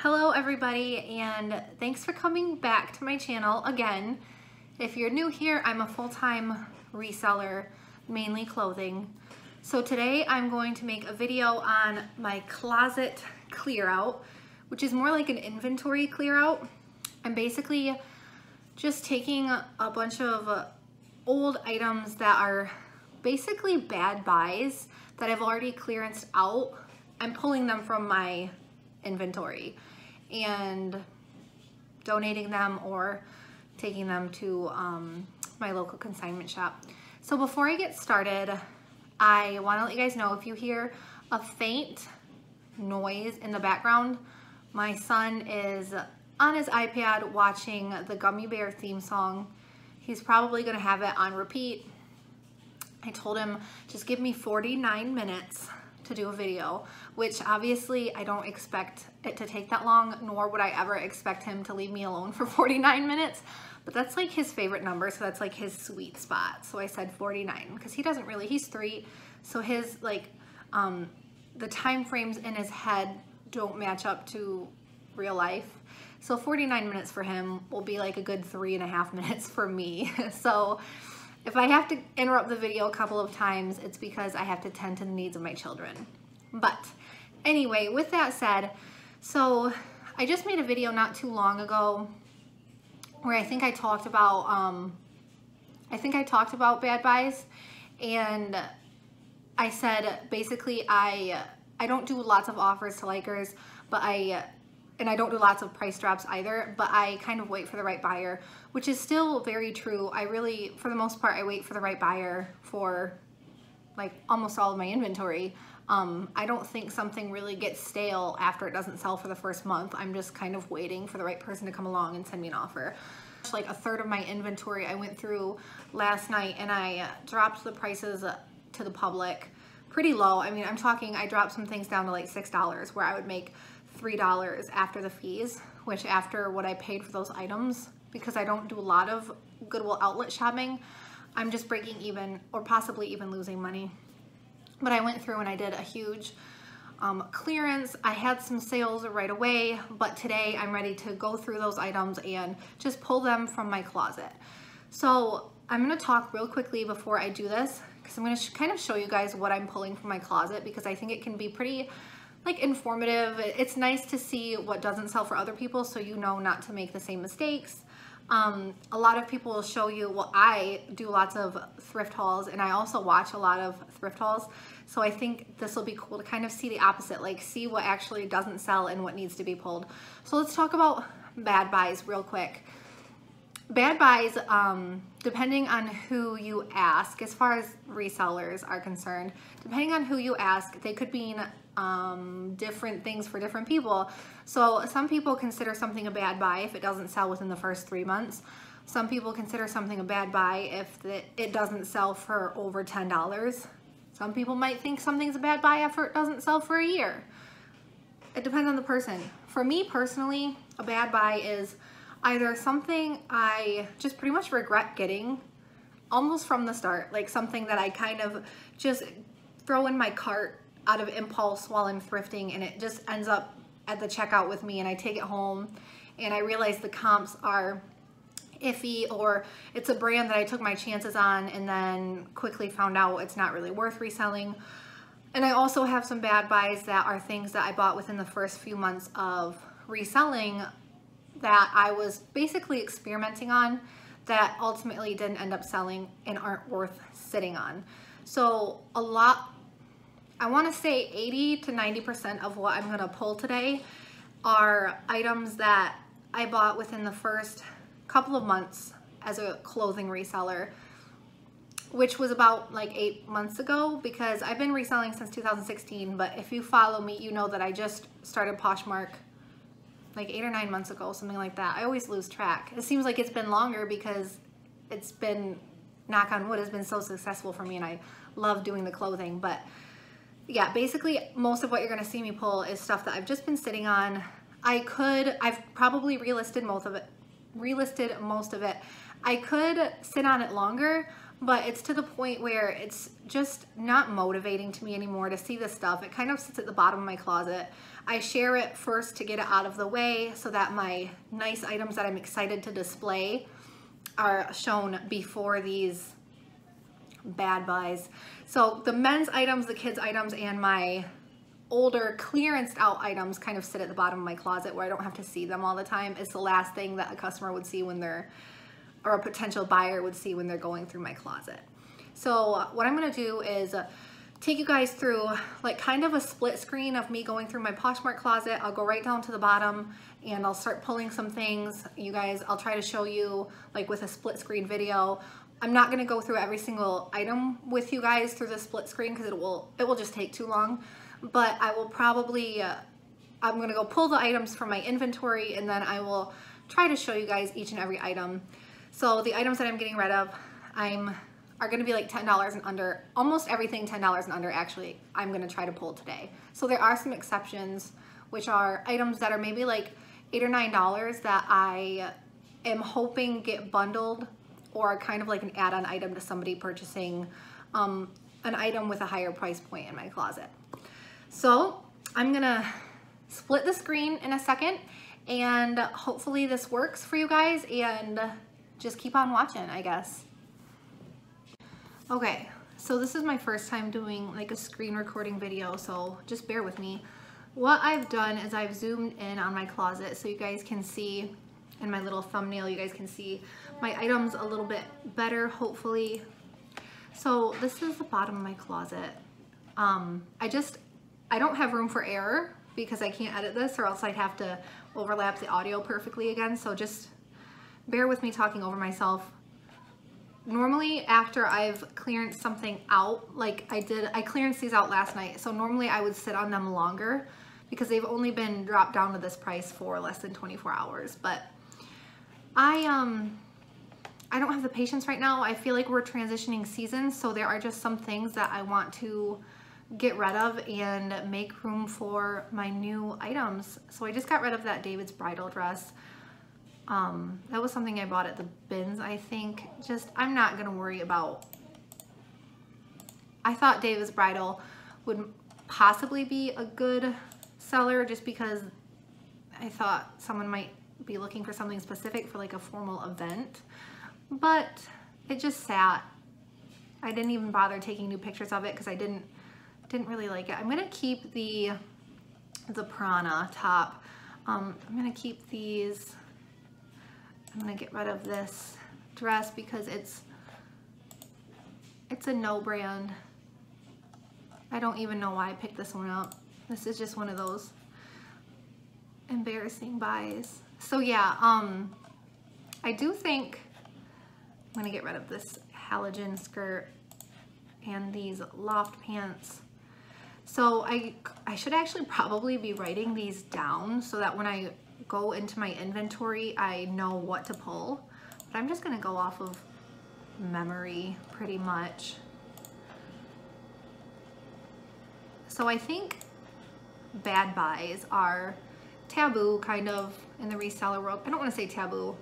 Hello everybody, and thanks for coming back to my channel again. If you're new here, I'm a full-time reseller, mainly clothing. So today I'm going to make a video on my closet clear out, which is more like an inventory clear out. I'm basically just taking a bunch of old items that are basically bad buys that I've already clearanced out. I'm pulling them from my inventory and donating them or taking them to my local consignment shop. So before I get started, I want to let you guys know if you hear a faint noise in the background, my son is on his iPad watching the Gummy Bear theme song. He's probably going to have it on repeat. I told him just give me 49 minutes to do a video, which obviously I don't expect it to take that long, nor would I ever expect him to leave me alone for 49 minutes, but that's like his favorite number, so that's like his sweet spot. So I said 49 because he doesn't really, he's 3, so his like the time frames in his head don't match up to real life. So 49 minutes for him will be like a good 3.5 minutes for me. So if I have to interrupt the video a couple of times, it's because I have to tend to the needs of my children. But anyway, with that said, so I just made a video not too long ago where I think I talked about bad buys, and I said basically I don't do lots of offers to likers, but I don't do lots of price drops either, but I kind of wait for the right buyer, which is still very true. I really, for the most part, I wait for the right buyer for like almost all of my inventory. I don't think something really gets stale after it doesn't sell for the first month. I'm just kind of waiting for the right person to come along and send me an offer. Like a third of my inventory I went through last night, and I dropped the prices to the public pretty low. I mean, I'm talking, I dropped some things down to like $6 where I would make $3 after the fees, which after what I paid for those items, because I don't do a lot of Goodwill outlet shopping, I'm just breaking even or possibly even losing money. But I went through and I did a huge clearance. I had some sales right away, but today I'm ready to go through those items and just pull them from my closet. So I'm going to talk real quickly before I do this, because I'm going to kind of show you guys what I'm pulling from my closet, because I think it can be pretty like informative. It's nice to see what doesn't sell for other people, so you know not to make the same mistakes. A lot of people will show you, well, I do lots of thrift hauls, and I also watch a lot of thrift hauls, so I think this will be cool to kind of see the opposite, like see what actually doesn't sell and what needs to be pulled. So let's talk about bad buys real quick. Bad buys, depending on who you ask, as far as resellers are concerned, depending on who you ask, they could mean different things for different people. So some people consider something a bad buy if it doesn't sell within the first 3 months. Some people consider something a bad buy if it doesn't sell for over $10. Some people might think something's a bad buy after it doesn't sell for a year. It depends on the person. For me personally, a bad buy is either something I just pretty much regret getting almost from the start, like something that I kind of just throw in my cart out of impulse while I'm thrifting, and it just ends up at the checkout with me, and I take it home and I realize the comps are iffy, or it's a brand that I took my chances on and then quickly found out it's not really worth reselling. And I also have some bad buys that are things that I bought within the first few months of reselling that I was basically experimenting on that ultimately didn't end up selling and aren't worth sitting on. So I want to say 80 to 90% of what I'm going to pull today are items that I bought within the first couple of months as a clothing reseller, which was about like 8 months ago, because I've been reselling since 2016, but if you follow me, you know that I just started Poshmark like 8 or 9 months ago, something like that. I always lose track. It seems like it's been longer because it's been, knock on wood, has been so successful for me, and I love doing the clothing. But yeah, basically most of what you're gonna see me pull is stuff that I've just been sitting on. I've probably relisted most of it. I could sit on it longer, but it's to the point where it's just not motivating to me anymore to see this stuff. It kind of sits at the bottom of my closet. I share it first to get it out of the way so that my nice items that I'm excited to display are shown before these bad buys. So the men's items, the kids items, and my older clearanced out items kind of sit at the bottom of my closet where I don't have to see them all the time. It's the last thing that a customer would see when they're, or a potential buyer would see when they're going through my closet. So what I'm gonna do is take you guys through like kind of a split screen of me going through my Poshmark closet. I'll go right down to the bottom and I'll start pulling some things. You guys, I'll try to show you like with a split screen video. I'm not gonna go through every single item with you guys through the split screen because it will just take too long. But I will probably, I'm gonna go pull the items from my inventory and then I will try to show you guys each and every item. So the items that I'm getting rid of, are gonna be like $10 and under. Almost everything $10 and under actually I'm gonna try to pull today. So there are some exceptions, which are items that are maybe like $8 or $9 that I am hoping get bundled or kind of like an add-on item to somebody purchasing an item with a higher price point in my closet. So I'm gonna split the screen in a second and hopefully this works for you guys and just keep on watching, I guess. Okay, so this is my first time doing like a screen recording video, so just bear with me. What I've done is I've zoomed in on my closet so you guys can see, in my little thumbnail, you guys can see my items a little bit better, hopefully. So this is the bottom of my closet. I don't have room for error because I can't edit this or else I'd have to overlap the audio perfectly again, so just bear with me talking over myself. Normally after I've clearanced something out, like I clearanced these out last night, so normally I would sit on them longer because they've only been dropped down to this price for less than 24 hours. But I don't have the patience right now. I feel like we're transitioning seasons, so there are just some things that I want to get rid of and make room for my new items. So I just got rid of that David's bridal dress. That was something I bought at the bins, I think. I'm not gonna worry about. I thought David's bridal would possibly be a good seller just because I thought someone might be looking for something specific for like a formal event, but it just sat. I didn't even bother taking new pictures of it because I didn't really like it. I'm gonna keep the Prana top. I'm gonna keep these. I'm gonna get rid of this dress because it's a no brand. I don't even know why I picked this one up. This is just one of those embarrassing buys. So yeah, I do think I'm gonna get rid of this halogen skirt and these loft pants. So I should actually probably be writing these down so that when I go into my inventory, I know what to pull, but I'm just gonna go off of memory pretty much. So I think bad buys are taboo kind of in the reseller world. I don't want to say taboo.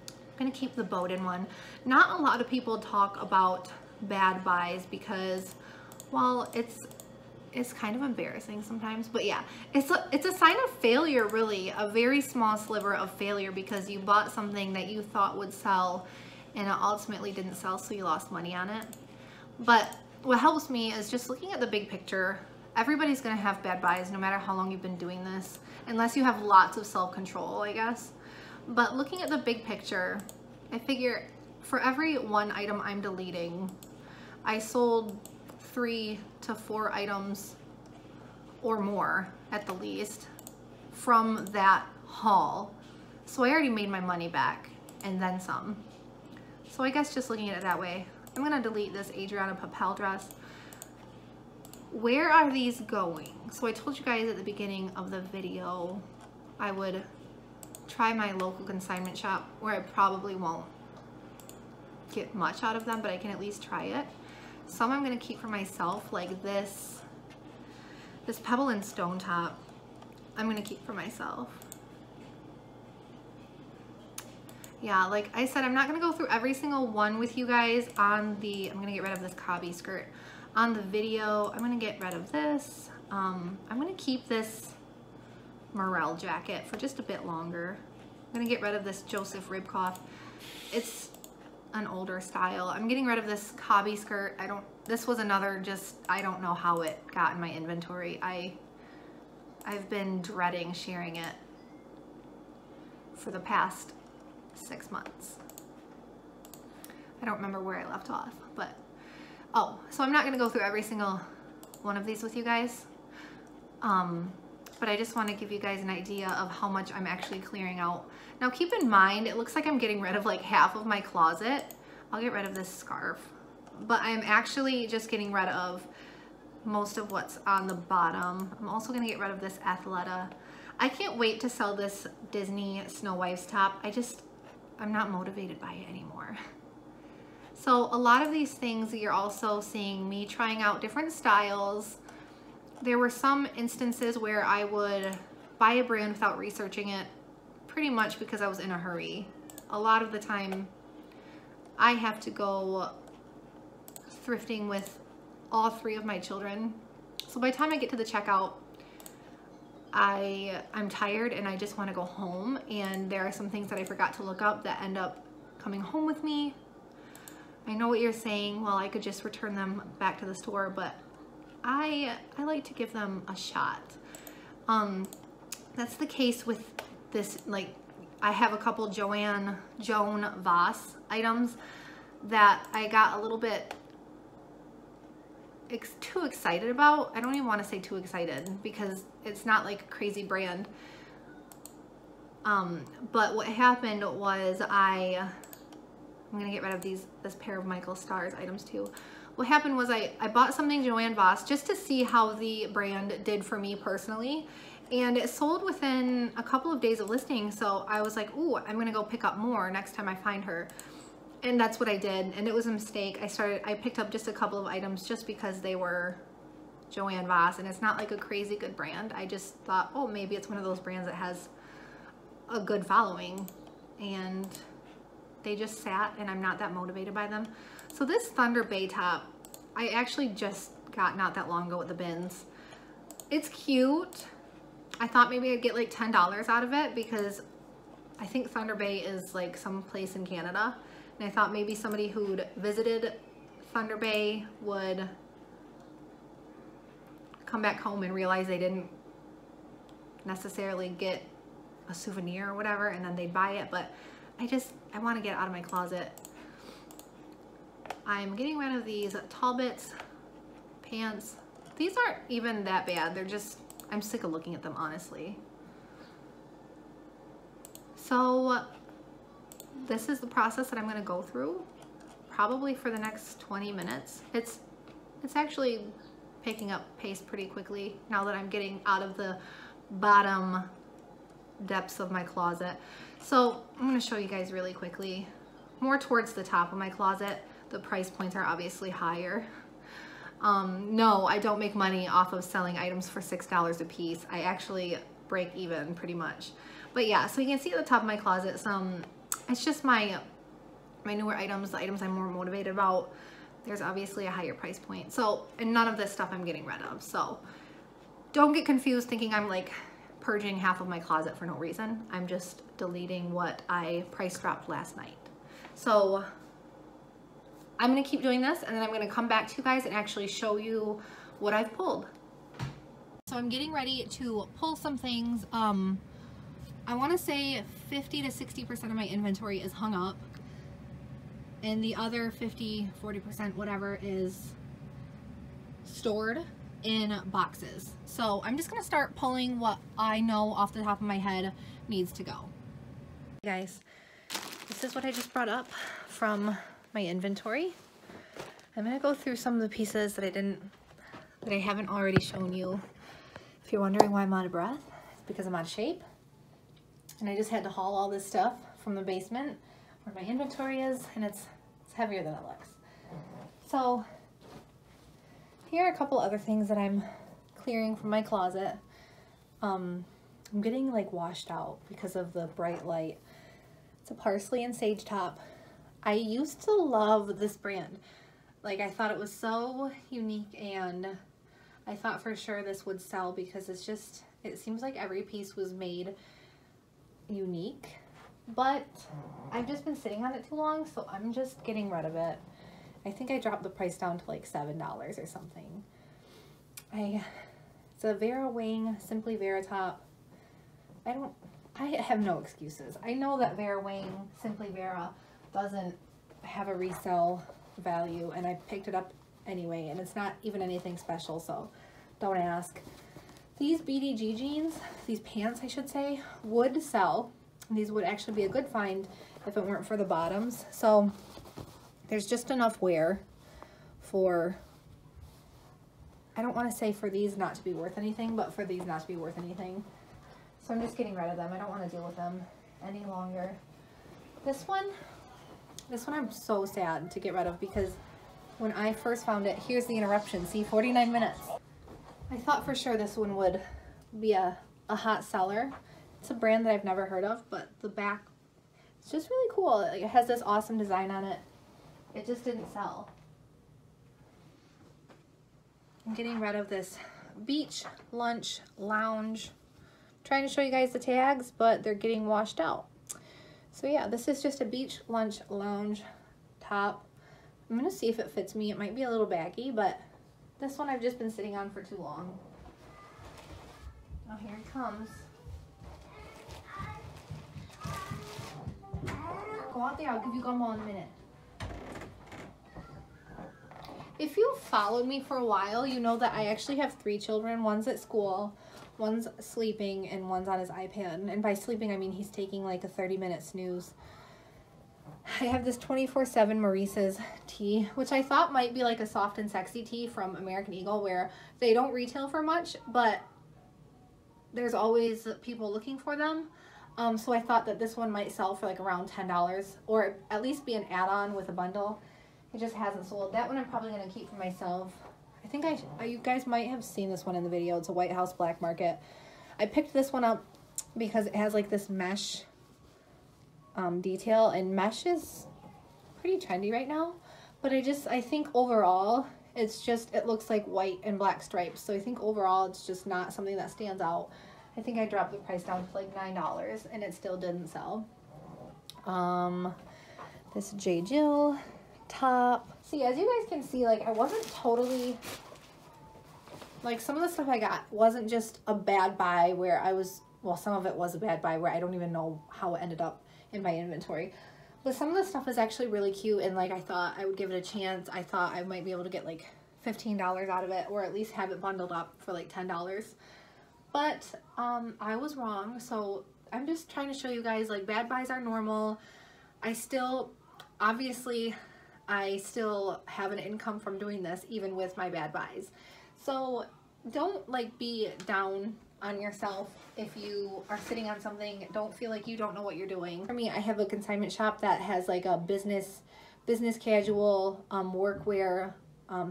I'm gonna keep the Bowden one. Not a lot of people talk about bad buys because, well, it's kind of embarrassing sometimes, but yeah, it's a sign of failure, really, a very small sliver of failure because you bought something that you thought would sell and it ultimately didn't sell, so you lost money on it. But what helps me is just looking at the big picture. Everybody's gonna have bad buys no matter how long you've been doing this, unless you have lots of self-control, I guess. But looking at the big picture, I figure for every one item I'm deleting, I sold 3 to 4 items or more at the least from that haul. So I already made my money back and then some. So I guess just looking at it that way, I'm gonna delete this Adriana Papel dress. Where are these going? So I told you guys at the beginning of the video I would try my local consignment shop where I probably won't get much out of them, but I can at least try it. Some I'm gonna keep for myself, like this Pebble and Stone top, I'm gonna keep for myself. Yeah, like I said, I'm not gonna go through every single one with you guys on the, I'm gonna get rid of this Cobby skirt. On the video, I'm gonna get rid of this. I'm gonna keep this morale jacket for just a bit longer. I'm gonna get rid of this Joseph Ribkoff. It's an older style. I'm getting rid of this hobby skirt. This was another just, I don't know how it got in my inventory. I've been dreading sharing it for the past 6 months. I don't remember where I left off, but, oh, so I'm not gonna go through every single one of these with you guys. But I just want to give you guys an idea of how much I'm actually clearing out. Now keep in mind, it looks like I'm getting rid of like half of my closet. I'll get rid of this scarf, but I'm actually just getting rid of most of what's on the bottom. I'm also going to get rid of this Athleta. I can't wait to sell this Disney Snow Wife's top. I'm not motivated by it anymore. So a lot of these things, you're also seeing me trying out different styles. There were some instances where I would buy a brand without researching it, pretty much because I was in a hurry. A lot of the time, I have to go thrifting with all 3 of my children. So by the time I get to the checkout, I'm tired and I just want to go home. And there are some things that I forgot to look up that end up coming home with me. I know what you're saying. Well, I could just return them back to the store, but I like to give them a shot. That's the case with this, like, I have a couple Joan Voss items that I got a little bit too excited about. I don't even want to say too excited because it's not like a crazy brand. But what happened was I'm gonna get rid of this pair of Michael Stars items too. What happened was I bought something Joanne Voss just to see how the brand did for me personally, and it sold within a couple of days of listing. So I was like, ooh, I'm gonna go pick up more next time I find her. And that's what I did, and it was a mistake. I picked up just a couple of items just because they were Joanne Voss, and it's not like a crazy good brand. I just thought, oh, maybe it's one of those brands that has a good following, and they just sat, and I'm not that motivated by them. So this Thunder Bay top, I actually just got not that long ago with the bins. It's cute. I thought maybe I'd get like $10 out of it because I think Thunder Bay is like some place in Canada. And I thought maybe somebody who'd visited Thunder Bay would come back home and realize they didn't necessarily get a souvenir or whatever, and then they'd buy it. But I want to get it out of my closet. I'm getting rid of these Talbots pants. These aren't even that bad. They're just, I'm sick of looking at them, honestly. So this is the process that I'm going to go through probably for the next 20 minutes. It's actually picking up pace pretty quickly now that I'm getting out of the bottom depths of my closet. So I'm going to show you guys really quickly. More towards the top of my closet. The price points are obviously higher. No, I don't make money off of selling items for $6 a piece. I actually break even pretty much. But yeah, so you can see at the top of my closet it's just my newer items, the items I'm more motivated about. There's obviously a higher price point. So, and none of this stuff I'm getting rid of. So don't get confused thinking I'm like purging half of my closet for no reason. I'm just deleting what I price dropped last night. So I'm gonna keep doing this, and then I'm gonna come back to you guys and actually show you what I've pulled. So I'm getting ready to pull some things. I wanna say 50 to 60% of my inventory is hung up, and the other 50, 40%, whatever, is stored in boxes. So I'm just gonna start pulling what I know off the top of my head needs to go. Hey guys, this is what I just brought up from my inventory. I'm gonna go through some of the pieces that I haven't already shown you. If you're wondering why I'm out of breath, it's because I'm out of shape. And I just had to haul all this stuff from the basement where my inventory is, and it's heavier than it looks. So here are a couple other things that I'm clearing from my closet. I'm getting like washed out because of the bright light. It's a parsley and sage top. I used to love this brand. Like, I thought it was so unique, and I thought for sure this would sell because it's just, It seems like every piece was made unique, but I've just been sitting on it too long, so I'm just getting rid of it. I think I dropped the price down to like $7 or something. It's a Vera Wing Simply Vera top. I have no excuses. I know that Vera Wing Simply Vera doesn't have a resale value, and I picked it up anyway, and it's not even anything special, so don't ask. These BDG jeans, these pants I should say, would sell. These would actually be a good find if it weren't for the bottoms. So there's just enough wear for, I don't want to say for these not to be worth anything, but for these not to be worth anything. So I'm just getting rid of them. I don't want to deal with them any longer. This one I'm so sad to get rid of, because when I first found it, here's the interruption. See, 49 minutes. I thought for sure this one would be a hot seller. It's a brand that I've never heard of, but the back, it's just really cool. It has this awesome design on it. It just didn't sell. I'm getting rid of this beach, lunch, lounge. I'm trying to show you guys the tags, but they're getting washed out. So yeah, this is just a beach, lunch, lounge top. I'm gonna see if it fits me. It might be a little baggy, but this one I've just been sitting on for too long. Oh, here it comes. Go out there, I'll give you gumball in a minute. If you've followed me for a while, you know that I actually have 3 children. One's at school, one's sleeping, and one's on his iPad. And by sleeping, I mean he's taking like a 30-minute snooze. I have this 24/7 Maurice's tee, which I thought might be like a soft and sexy tee from American Eagle, where they don't retail for much, but there's always people looking for them. So I thought that this one might sell for like around $10, or at least be an add-on with a bundle. It just hasn't sold. That one I'm probably going to keep for myself. I think you guys might have seen this one in the video. It's a White House Black Market. I picked this one up because it has like this mesh detail, and mesh is pretty trendy right now, but I think overall it looks like white and black stripes, so I think overall it's just not something that stands out. I think I dropped the price down to like $9 and it still didn't sell. This J. Jill top. See, as you guys can see, like I wasn't totally, like some of the stuff I got wasn't just a bad buy where well, some of it was a bad buy where I don't even know how it ended up in my inventory, but some of the stuff is actually really cute, and like I thought I would give it a chance. I thought I might be able to get like $15 out of it, or at least have it bundled up for like $10, but I was wrong. So I'm just trying to show you guys, like, bad buys are normal. Obviously I still have an income from doing this even with my bad buys, so don't like be down on yourself if you are sitting on something. Don't feel like you don't know what you're doing. For me, I have a consignment shop that has like a business casual workwear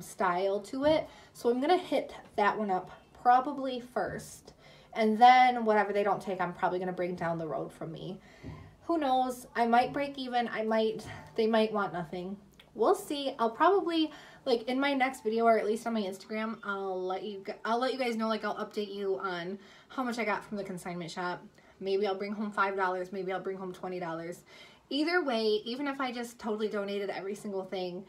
style to it, so I'm gonna hit that one up probably first, and then whatever they don't take, I'm probably gonna bring down the road from me. Who knows, I might break even, they might want nothing. We'll see. I'll probably, like, in my next video, or at least on my Instagram, I'll let you guys know, like, I'll update you on how much I got from the consignment shop. Maybe I'll bring home $5, maybe I'll bring home $20. Either way, even if I just totally donated every single thing,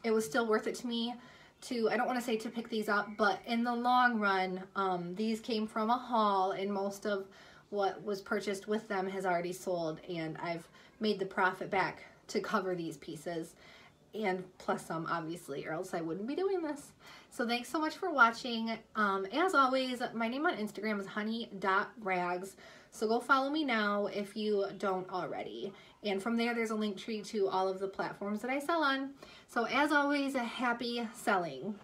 it was still worth it to me to, I don't want to say to pick these up, but in the long run, these came from a haul, and most of what was purchased with them has already sold, and I've made the profit back to cover these pieces, and plus some, obviously, or else I wouldn't be doing this. So thanks so much for watching. As always, my name on Instagram is honey.rags, so go follow me now if you don't already, and from there there's a link tree to all of the platforms that I sell on. So as always, happy selling.